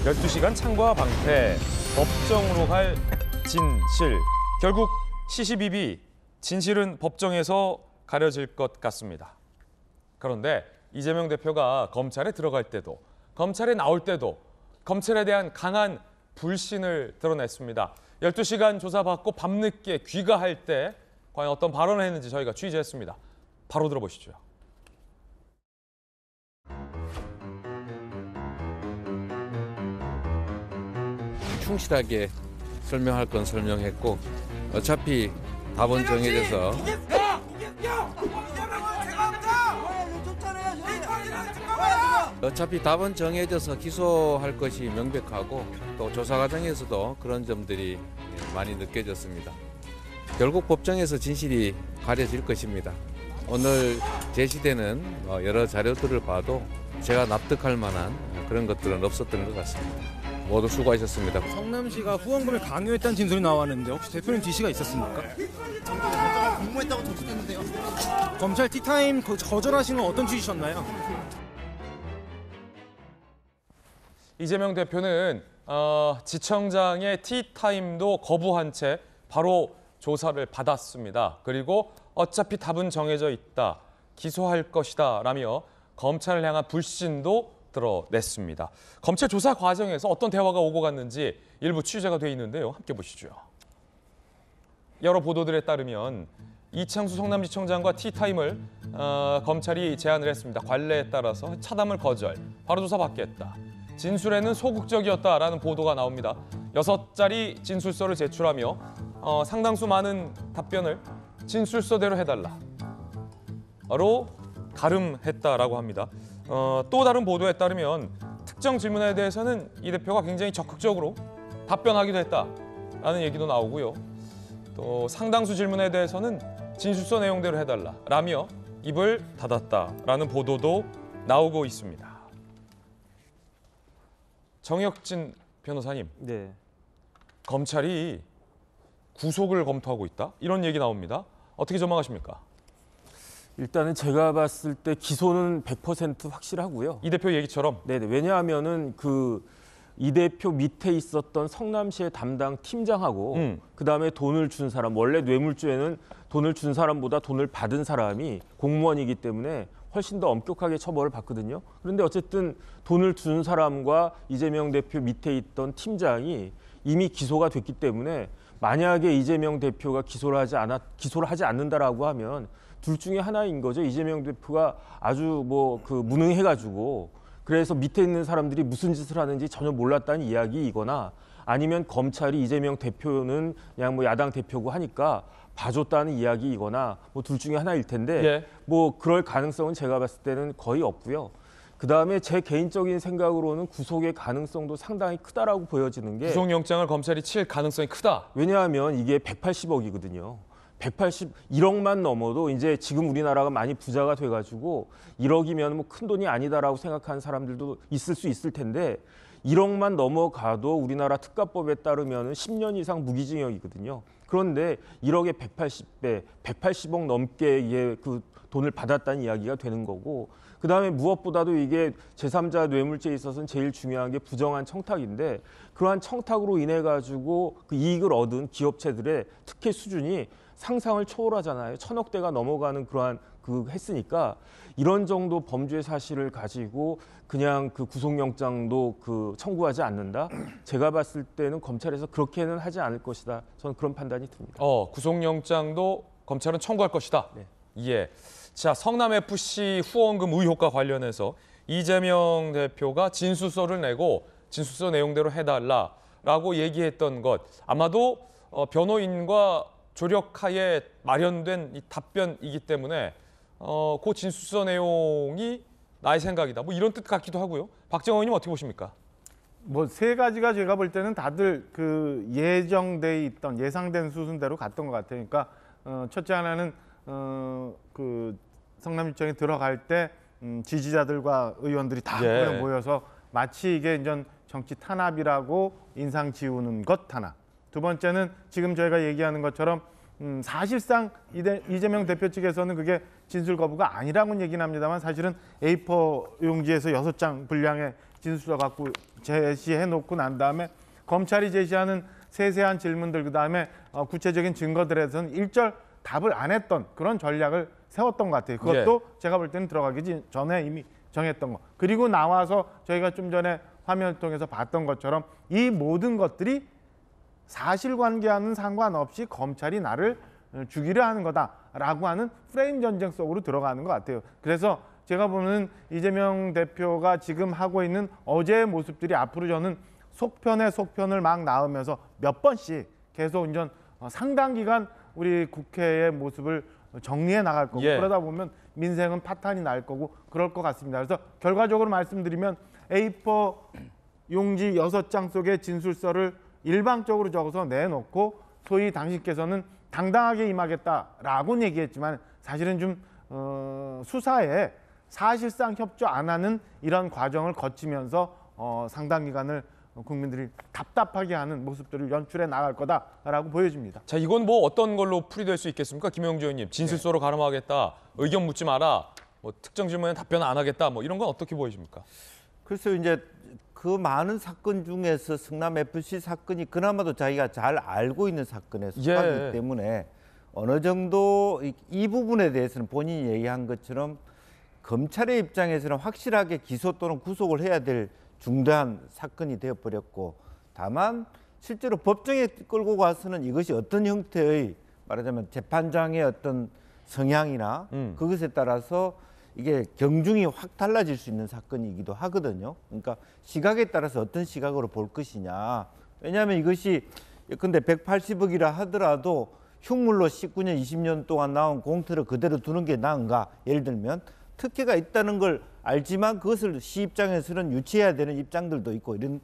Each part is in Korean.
12시간 창과 방패, 법정으로 갈 진실. 결국 시시비비 진실은 법정에서 가려질 것 같습니다. 그런데 이재명 대표가 검찰에 들어갈 때도, 검찰에 나올 때도 검찰에 대한 강한 불신을 드러냈습니다. 12시간 조사받고 밤늦게 귀가할 때 과연 어떤 발언을 했는지 저희가 취재했습니다. 바로 들어보시죠. 충실하게 설명할 건 설명했고 어차피 답은 정해져서 기소할 것이 명백하고 또 조사 과정에서도 그런 점들이 많이 느껴졌습니다. 결국 법정에서 진실이 가려질 것입니다. 오늘 제시되는 여러 자료들을 봐도 제가 납득할 만한 그런 것들은 없었던 것 같습니다. 모두 수고하셨습니다. 성남시가 후원금을 강요했다는 진술이 나왔는데 혹시 대표님 지시가 있었습니까? 정부가 공모했다고 적시됐는데요. 검찰 티타임 거절하신 건 어떤 취지셨나요? 이재명 대표는 지청장의 티타임도 거부한 채 바로 조사를 받았습니다. 그리고 어차피 답은 정해져 있다, 기소할 것이다 라며 검찰을 향한 불신도 드러냈습니다. 검찰 조사 과정에서 어떤 대화가 오고 갔는지 일부 취재가 돼 있는데요. 함께 보시죠. 여러 보도들에 따르면 이창수 성남지청장과 티타임을 검찰이 제안을 했습니다. 관례에 따라서 차담을 거절, 바로 조사받겠다. 진술에는 소극적이었다라는 보도가 나옵니다. 6자리 진술서를 제출하며 상당수 많은 답변을 진술서대로 해달라로 가름했다라고 합니다. 또 다른 보도에 따르면 특정 질문에 대해서는 이 대표가 굉장히 적극적으로 답변하기도 했다라는 얘기도 나오고요. 또 상당수 질문에 대해서는 진술서 내용대로 해달라라며 입을 닫았다라는 보도도 나오고 있습니다. 정혁진 변호사님, 네. 검찰이 구속을 검토하고 있다? 이런 얘기 나옵니다. 어떻게 전망하십니까? 일단은 제가 봤을 때 기소는 100% 확실하고요. 이 대표 얘기처럼? 네네. 왜냐하면은 이 대표 밑에 있었던 성남시의 담당 팀장하고 그다음에 돈을 준 사람, 원래 뇌물죄는 돈을 준 사람보다 돈을 받은 사람이 공무원이기 때문에 훨씬 더 엄격하게 처벌을 받거든요. 그런데 어쨌든 돈을 준 사람과 이재명 대표 밑에 있던 팀장이 이미 기소가 됐기 때문에 만약에 이재명 대표가 기소를 하지 않는다라고 하면 둘 중에 하나인 거죠. 이재명 대표가 아주 무능해가지고 그래서 밑에 있는 사람들이 무슨 짓을 하는지 전혀 몰랐다는 이야기이거나 아니면 검찰이 이재명 대표는 그냥 야당 대표고 하니까 봐줬다는 이야기이거나 둘 중에 하나일 텐데 예. 그럴 가능성은 제가 봤을 때는 거의 없고요. 그다음에 제 개인적인 생각으로는 구속의 가능성도 상당히 크다라고 보여지는 게 구속영장을 검찰이 칠 가능성이 크다. 왜냐하면 이게 180억이거든요. 181억만 넘어도 이제 지금 우리나라가 많이 부자가 돼가지고 1억이면 큰 돈이 아니다라고 생각하는 사람들도 있을 수 있을 텐데 1억만 넘어가도 우리나라 특가법에 따르면 10년 이상 무기징역이거든요. 그런데 1억의 180배, 180억 넘게 이게 돈을 받았다는 이야기가 되는 거고 그다음에 무엇보다도 이게 제3자 뇌물죄에 있어서는 제일 중요한 게 부정한 청탁인데 그러한 청탁으로 인해 가지고 이익을 얻은 기업체들의 특혜 수준이 상상을 초월하잖아요. 1000억대가 넘어가는 그러한 했으니까 이런 정도 범죄 사실을 가지고 그냥 구속영장도 청구하지 않는다. 제가 봤을 때는 검찰에서 그렇게는 하지 않을 것이다. 저는 그런 판단이 듭니다. 구속영장도 검찰은 청구할 것이다. 네. 예. 자, 성남FC 후원금 의혹과 관련해서 이재명 대표가 진술서를 내고 진술서 내용대로 해달라라고 얘기했던 것 아마도 변호인과 조력하에 마련된 이 답변이기 때문에 그 진술서 내용이 나의 생각이다. 이런 뜻 같기도 하고요. 박정호 의원님 어떻게 보십니까? 세 가지가 제가 볼 때는 다들 예정돼 있던 예상된 수순대로 갔던 것 같아요. 그러니까 첫째 하나는 성남시청에 들어갈 때 지지자들과 의원들이 다 모여서 마치 이게 이제 정치 탄압이라고 인상 지우는 것 하나. 두 번째는 지금 저희가 얘기하는 것처럼 사실상 이재명 대표 측에서는 그게 진술 거부가 아니라고는 얘기는 합니다만 사실은 A4 용지에서 6장 분량의 진술서 갖고 제시해 놓고 난 다음에 검찰이 제시하는 세세한 질문들 그다음에 구체적인 증거들에 대해서는 일절 답을 안 했던 그런 전략을 세웠던 것 같아요. 그것도 제가 볼 때는 들어가기 전에 이미 정했던 거. 그리고 나와서 저희가 좀 전에 화면을 통해서 봤던 것처럼 이 모든 것들이 사실관계와는 상관없이 검찰이 나를 죽이려 하는 거다라고 하는 프레임 전쟁 속으로 들어가는 것 같아요. 그래서 제가 보는 이재명 대표가 지금 하고 있는 어제의 모습들이 앞으로 저는 속편에 속편을 막 낳으면서 몇 번씩 계속 이제 상당 기간 우리 국회의 모습을 정리해 나갈 거고 그러다 보면 민생은 파탄이 날 거고 그럴 것 같습니다. 그래서 결과적으로 말씀드리면 A4 용지 6장 속에 진술서를 일방적으로 적어서 내놓고 소위 당신께서는 당당하게 임하겠다라고는 얘기했지만 사실은 좀 수사에 사실상 협조 안 하는 이런 과정을 거치면서 상당 기간을 국민들이 답답하게 하는 모습들을 연출해 나갈 거다라고 보여집니다. 자, 이건 뭐 어떤 걸로 풀이될 수 있겠습니까? 김영주 의원님, 진술서로 가름하겠다, 의견 묻지 마라, 뭐 특정 질문에 답변 안 하겠다, 뭐 이런 건 어떻게 보이십니까? 글쎄요, 이제 그 많은 사건 중에서 성남 FC 사건이 그나마도 자기가 잘 알고 있는 사건에 속하기 때문에 어느 정도 이 부분에 대해서는 본인이 얘기한 것처럼 검찰의 입장에서는 확실하게 기소 또는 구속을 해야 될 중대한 사건이 되어버렸고, 다만 실제로 법정에 끌고 가서는 이것이 어떤 형태의 말하자면 재판장의 어떤 성향이나 그것에 따라서 이게 경중이 확 달라질 수 있는 사건이기도 하거든요. 그러니까 시각에 따라서 어떤 시각으로 볼 것이냐. 왜냐하면 이것이 근데 180억이라 하더라도 흉물로 19년, 20년 동안 나온 공터를 그대로 두는 게 나은가? 예를 들면 특혜가 있다는 걸 알지만 그것을 시 입장에서는 유치해야 되는 입장들도 있고, 이런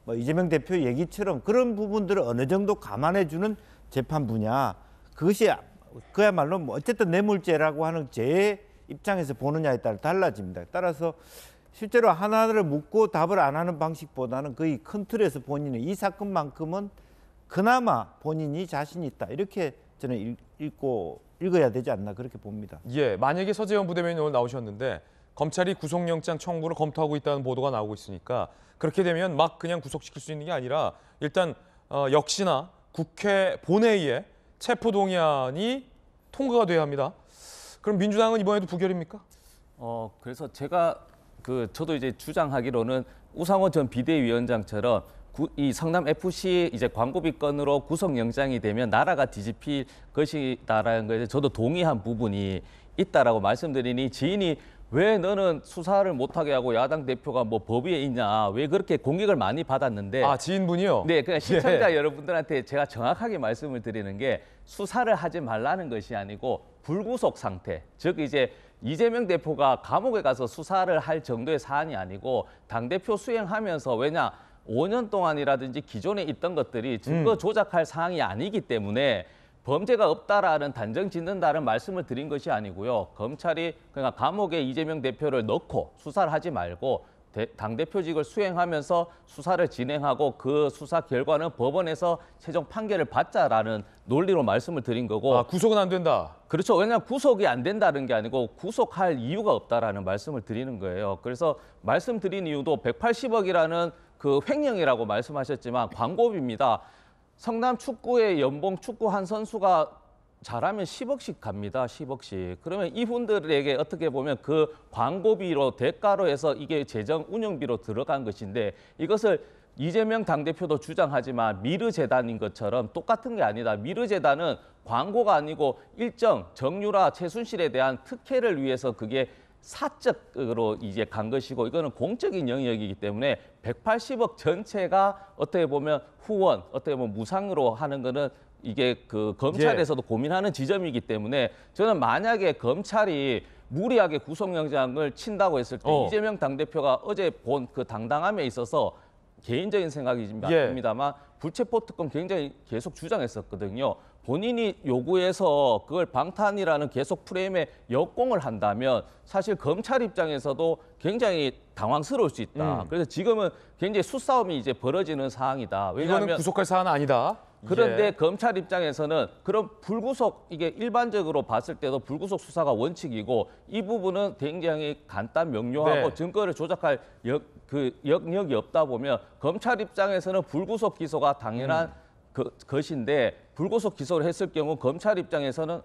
뭐 이재명 대표 얘기처럼 그런 부분들을 어느 정도 감안해주는 재판부냐. 그것이 그야말로 뭐 어쨌든 뇌물죄라고 하는 죄의 입장에서 보느냐에 따라 달라집니다. 따라서 실제로 하나를 묻고 답을 안 하는 방식보다는 거의 큰 틀에서 본인은 이 사건만큼은 그나마 본인이 자신 있다, 이렇게 저는 읽어야 되지 않나 그렇게 봅니다. 예, 만약에 서재현 부대변인이 오늘 나오셨는데 검찰이 구속영장 청구를 검토하고 있다는 보도가 나오고 있으니까 그렇게 되면 막 그냥 구속시킬 수 있는 게 아니라 일단 역시나 국회 본회의에 체포동의안이 통과가 돼야 합니다. 그럼 민주당은 이번에도 부결입니까? 그래서 제가 저도 이제 주장하기로는 우상호 전 비대위원장처럼 이 성남 FC 이제 광고비 건으로 구속영장이 되면 나라가 뒤집힐 것이다라는 거에 저도 동의한 부분이 있다라고 말씀드리니, 지인이 왜 너는 수사를 못하게 하고 야당 대표가 뭐 법 위에 있냐, 왜 그렇게 공격을 많이 받았는데. 아, 지인분이요? 네, 그냥 시청자 여러분들한테 제가 정확하게 말씀을 드리는 게, 수사를 하지 말라는 것이 아니고 불구속 상태, 즉 이제 이재명 대표가 감옥에 가서 수사를 할 정도의 사안이 아니고 당대표 수행하면서, 왜냐 5년 동안이라든지 기존에 있던 것들이 증거 조작할 사항이 아니기 때문에 범죄가 없다라는 단정 짓는다는 말씀을 드린 것이 아니고요. 검찰이 그러니까 감옥에 이재명 대표를 넣고 수사를 하지 말고 당대표직을 수행하면서 수사를 진행하고 그 수사 결과는 법원에서 최종 판결을 받자라는 논리로 말씀을 드린 거고. 아, 구속은 안 된다. 그렇죠. 왜냐하면 구속이 안 된다는 게 아니고 구속할 이유가 없다라는 말씀을 드리는 거예요. 그래서 말씀드린 이유도 180억이라는 그 횡령이라고 말씀하셨지만 광고비입니다. 성남 축구의 연봉 축구 한 선수가 잘하면 10억씩 갑니다. 10억씩. 그러면 이분들에게 어떻게 보면 그 광고비로 대가로 해서 이게 재정 운영비로 들어간 것인데, 이것을 이재명 당대표도 주장하지만 미르재단인 것처럼 똑같은 게 아니다. 미르재단은 광고가 아니고 일정 정유라, 최순실에 대한 특혜를 위해서 그게 사적으로 이제 간 것이고, 이거는 공적인 영역이기 때문에 180억 전체가 어떻게 보면 후원, 어떻게 보면 무상으로 하는 거는 이게 그 검찰에서도 고민하는 지점이기 때문에, 저는 만약에 검찰이 무리하게 구속영장을 친다고 했을 때 이재명 당대표가 어제 본 그 당당함에 있어서 개인적인 생각입니다만 불체포 특권 굉장히 계속 주장했었거든요. 본인이 요구해서 그걸 방탄이라는 계속 프레임에 역공을 한다면 사실 검찰 입장에서도 굉장히 당황스러울 수 있다. 그래서 지금은 굉장히 수싸움이 이제 벌어지는 상황이다. 이거는 왜냐하면 구속할 사안은 아니다. 그런데 예. 검찰 입장에서는 그런 불구속, 이게 일반적으로 봤을 때도 불구속 수사가 원칙이고 이 부분은 굉장히 간단 명료하고 네. 증거를 조작할 영역이 없다 보면 검찰 입장에서는 불구속 기소가 당연한 것인데 불구속 기소를 했을 경우 검찰 입장에서는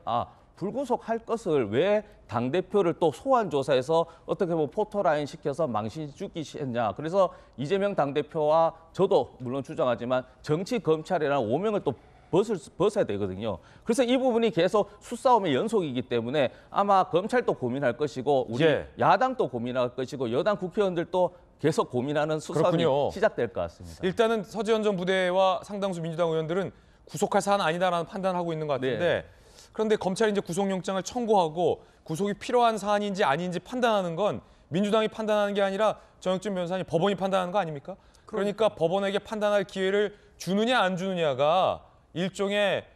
불구속 할 것을 왜 당대표를 또 소환 조사해서 어떻게 보면 포토라인 시켜서 망신 주기 했냐. 그래서 이재명 당대표와 저도 물론 주장하지만 정치 검찰이라는 오명을 또 벗어야 되거든요. 그래서 이 부분이 계속 수싸움의 연속이기 때문에 아마 검찰도 고민할 것이고 우리 예. 야당도 고민할 것이고 여당 국회의원들도 계속 고민하는 수싸움이 그렇군요. 시작될 것 같습니다. 일단은 서지현 전 부대와 상당수 민주당 의원들은 구속할 사안은 아니다라는 판단을 하고 있는 것 같은데 네. 그런데 검찰이 이제 구속영장을 청구하고 구속이 필요한 사안인지 아닌지 판단하는 건 민주당이 판단하는 게 아니라 정혁준 변호사님 법원이 판단하는 거 아닙니까? 그러니까 법원에게 판단할 기회를 주느냐 안 주느냐가 일종의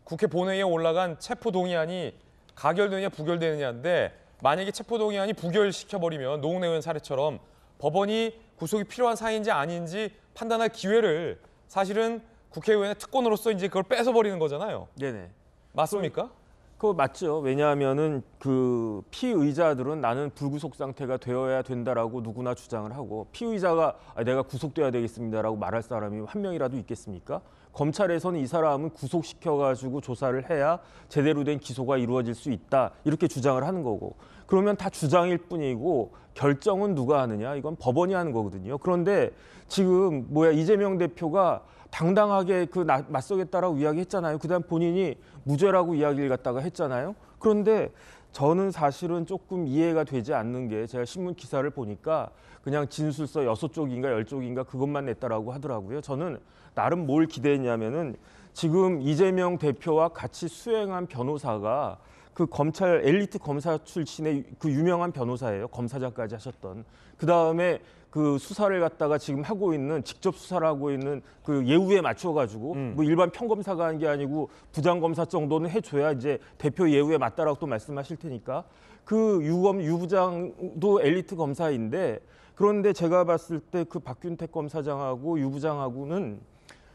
국회 본회의에 올라간 체포동의안이 가결되느냐 부결되느냐인데 만약에 체포동의안이 부결시켜버리면 노웅래 의원 사례처럼 법원이 구속이 필요한 사안인지 아닌지 판단할 기회를 사실은 국회의원의 특권으로서 이제 그걸 뺏어버리는 거잖아요. 네네. 맞습니까? 그거 맞죠. 왜냐하면은 그 피의자들은 나는 불구속 상태가 되어야 된다라고 누구나 주장을 하고 피의자가 내가 구속돼야 되겠습니다라고 말할 사람이 한 명이라도 있겠습니까? 검찰에서는 이 사람은 구속시켜가지고 조사를 해야 제대로 된 기소가 이루어질 수 있다 이렇게 주장을 하는 거고 그러면 다 주장일 뿐이고 결정은 누가 하느냐 이건 법원이 하는 거거든요. 그런데 지금 이재명 대표가 당당하게 맞서겠다라고 이야기했잖아요. 그다음 본인이 무죄라고 이야기를 갖다가 했잖아요. 그런데 저는 사실은 조금 이해가 되지 않는 게 제가 신문 기사를 보니까 그냥 진술서 6쪽인가 10쪽인가 그것만 냈다라고 하더라고요. 저는 나름 뭘 기대했냐면은 지금 이재명 대표와 같이 수행한 변호사가 그 검찰 엘리트 검사 출신의 그 유명한 변호사예요. 검사장까지 하셨던. 그다음에 그 수사를 갖다가 지금 하고 있는 직접 수사를 하고 있는 그 예우에 맞춰가지고 뭐 일반 평검사가 한 게 아니고 부장검사 정도는 해줘야 이제 대표 예우에 맞다라고 또 말씀하실 테니까 그 유 부장도 엘리트 검사인데 그런데 제가 봤을 때 그 박균택 검사장하고 유 부장하고는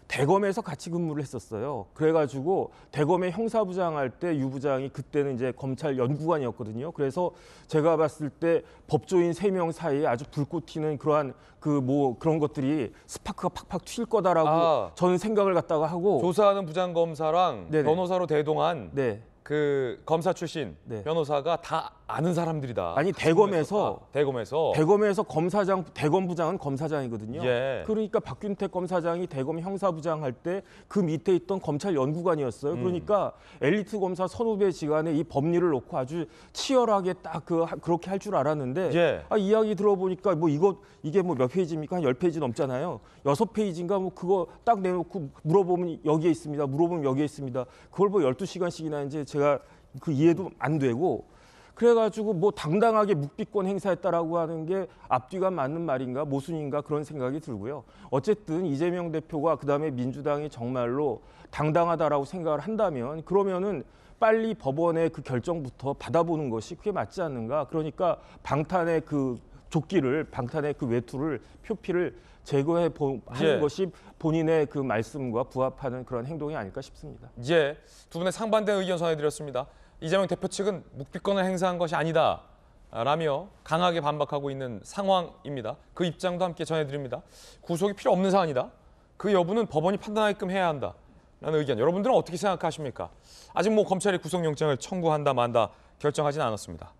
대검에서 같이 근무를 했었어요. 그래가지고 대검의 형사부장 할 때 유 부장이 그때는 이제 검찰 연구관이었거든요. 그래서 제가 봤을 때 법조인 3명 사이에 아주 불꽃 튀는 그러한 그런 것들이 스파크가 팍팍 튈 거다라고 저는 생각을 갖다가 하고 조사하는 부장검사랑 네네. 변호사로 대동한 네. 그 검사 출신 네. 변호사가 다 아는 사람들이다. 아니 대검에서 검사장 대검 부장은 검사장이거든요. 예. 그러니까 박균택 검사장이 대검 형사부장 할 때 그 밑에 있던 검찰 연구관이었어요. 그러니까 엘리트 검사 선후배 지간에 이 법리를 놓고 아주 치열하게 딱 그렇게 할 줄 알았는데 예. 이야기 들어보니까 이게 몇 페이지입니까? 한 10페이지 넘잖아요. 6페이지인가 그거 딱 내놓고 물어보면 여기에 있습니다. 물어보면 여기에 있습니다. 그걸 12시간씩이나 이제 제가 그 이해도 안 되고 그래가지고 당당하게 묵비권 행사했다라고 하는 게 앞뒤가 맞는 말인가 모순인가 그런 생각이 들고요. 어쨌든 이재명 대표가 그다음에 민주당이 정말로 당당하다라고 생각을 한다면 그러면은 빨리 법원의 그 결정부터 받아보는 것이 그게 맞지 않는가. 그러니까 방탄의 그 조끼를 방탄의 그 외투를 표피를 제거해 하는 것이 본인의 그 말씀과 부합하는 그런 행동이 아닐까 싶습니다. 예, 두 분의 상반된 의견 전해드렸습니다. 이재명 대표 측은 묵비권을 행사한 것이 아니다라며 강하게 반박하고 있는 상황입니다. 그 입장도 함께 전해드립니다. 구속이 필요 없는 사안이다. 그 여부는 법원이 판단하게끔 해야 한다라는 의견. 여러분들은 어떻게 생각하십니까? 아직 검찰이 구속영장을 청구한다 만다 결정하진 않았습니다.